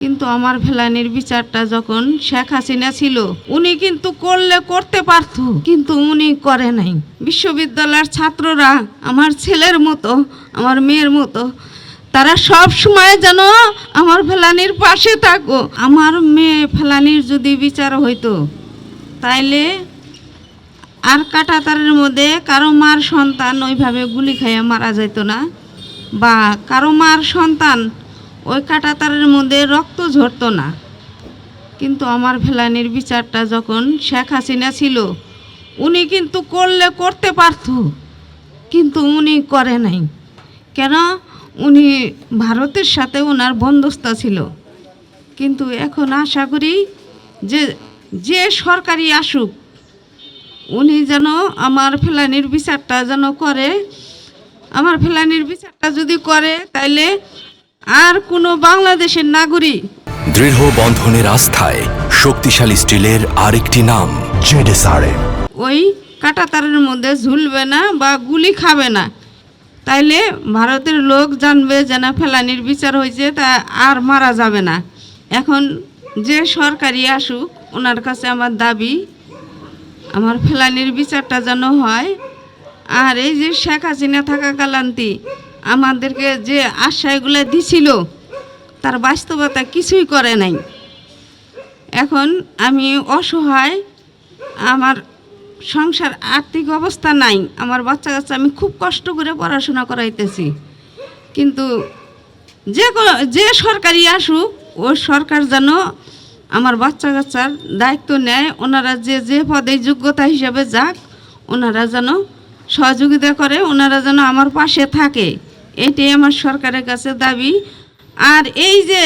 কিন্তু আমার ফেলানির বিচারটা যখন শেখ হাসিনা ছিল, উনি কিন্তু করতে পারতো, কিন্তু উনি করে নাই। বিশ্ববিদ্যালয়ের ছাত্ররা আমার ছেলের মতো, আমার মেয়ের মতো, তারা সব সময় যেন আমার ফেলানির পাশে থাকো। আমার মেয়ে ফেলানির যদি বিচার হইতো, তাইলে আর কাঁটাতারের মধ্যে কারো মার সন্তান ওইভাবে গুলি খাইয়া মারা যেত না, বা কারো মার সন্তান ওই কাঁটাতারের মধ্যে রক্ত ঝরতো না। কিন্তু আমার ফেলানির বিচারটা যখন শেখ হাসিনা ছিল, উনি কিন্তু করতে পারতো, কিন্তু উনি করে নাই। কেন? উনি ভারতের সাথে ওনার বন্দোবস্ত ছিল। কিন্তু এখন আশা করি যে সরকারি আসুক, উনি যেন আমার ফেলানির বিচারটা যেন করে। আমার ফেলানির বিচারটা যদি করে, তাইলে আর কোনো বাংলাদেশের নাগরিক দৃঢ় বন্ধনের আস্থায় শক্তিশালী স্টিলের আরেকটি নাম জেডএসআরএম ওই কাঁটাতারের মধ্যে ঝুলবে না বা গুলি খাবে না। তাইলে ভারতের লোক জানবে যে না, ফেলানির বিচার হয়েছে, তা আর মারা যাবে না। এখন যে সরকারি আসুক, ওনার কাছে আমার দাবি আমার ফেলানির বিচারটা যেন হয়। আর এই যে শেখ হাসিনা থাকাকালান্তি আমাদেরকে যে আশ্বাসগুলো দিছিল, তার বাস্তবতা কিছুই করে নাই। এখন আমি অসহায়, আমার সংসার আর্থিক অবস্থা নাই, আমার বাচ্চা কাচ্চা আমি খুব কষ্ট করে পড়াশোনা করাইতেছি। কিন্তু যে সরকারি আসুক, ও সরকার যেন আমার বাচ্চা কাচ্চার দায়িত্ব নেয়। ওনারা যে পদে যোগ্যতা হিসাবে যাক, ওনারা যেন সহযোগিতা করে, ওনারা যেন আমার পাশে থাকে, এটাই আমার সরকারের কাছে দাবি। আর এই যে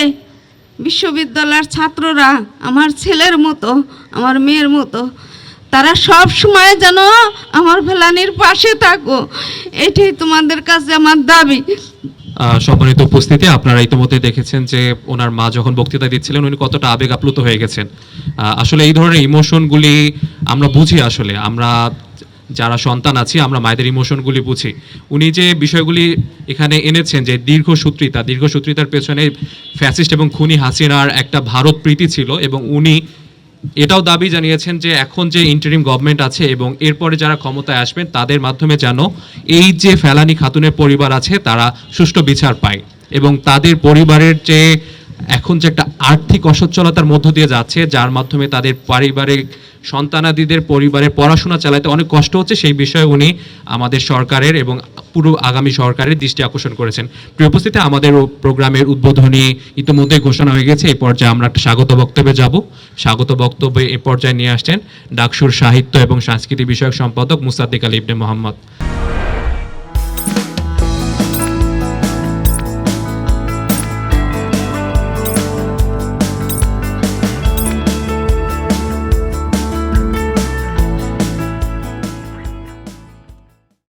বিশ্ববিদ্যালয়ের ছাত্ররা আমার ছেলের মতো, আমার মেয়ের মতো, তারা সব সময় যেন আমার ফেলানির পাশে থাকো, এটাই তোমাদের কাছে আমার দাবি। সম্মানিত উপস্থিতি, আপনারা ইতিমধ্যে দেখেছেন যে ওনার মা যখন বক্তৃতা দিচ্ছিলেন উনি কতটা আবেগ আপ্লুত হয়ে গেছেন। আসলে এই ধরনের ইমোশনগুলি আমরা বুঝি, আসলে আমরা যারা সন্তান আছি আমরা মায়েদের ইমোশনগুলি বুঝি। উনি যে বিষয়গুলি এখানে এনেছেন, যে দীর্ঘসূত্রিতার পেছনে ফ্যাসিস্ট এবং খুনি হাসিনার একটা ভারত প্রীতি ছিল, এবং উনি এটাও দাবি জানিয়েছেন যে এখন যে ইন্টারিম গভর্নমেন্ট আছে এবং এরপরে যারা ক্ষমতায় আসবেন তাদের মাধ্যমে যেন এই যে ফেলানি খাতুনের পরিবার আছে তারা সুষ্ঠু বিচার পায়, এবং তাদের পরিবারের যে এখন যে একটা আর্থিক অসচ্ছলতার মধ্য দিয়ে যাচ্ছে, যার মাধ্যমে তাদের পারিবারিক সন্তানাদিদের পরিবারের পড়াশোনা চালাতে অনেক কষ্ট হচ্ছে, সেই বিষয়ে উনি আমাদের সরকারের এবং পুরো আগামী সরকারের দৃষ্টি আকর্ষণ করেছেন। প্রিয় উপস্থিতি, আমাদের প্রোগ্রামের উদ্বোধনী ইতিমধ্যে ঘোষণা হয়ে গেছে। এই পর্যায়ে আমরা একটা স্বাগত বক্তব্যে যাব। স্বাগত বক্তব্যে এ পর্যায়ে নিয়ে আসছেন ডাকসুর সাহিত্য এবং সাংস্কৃতিক বিষয়ক সম্পাদক মুসাদ্দিক আলী ইবনে মোহাম্মদ।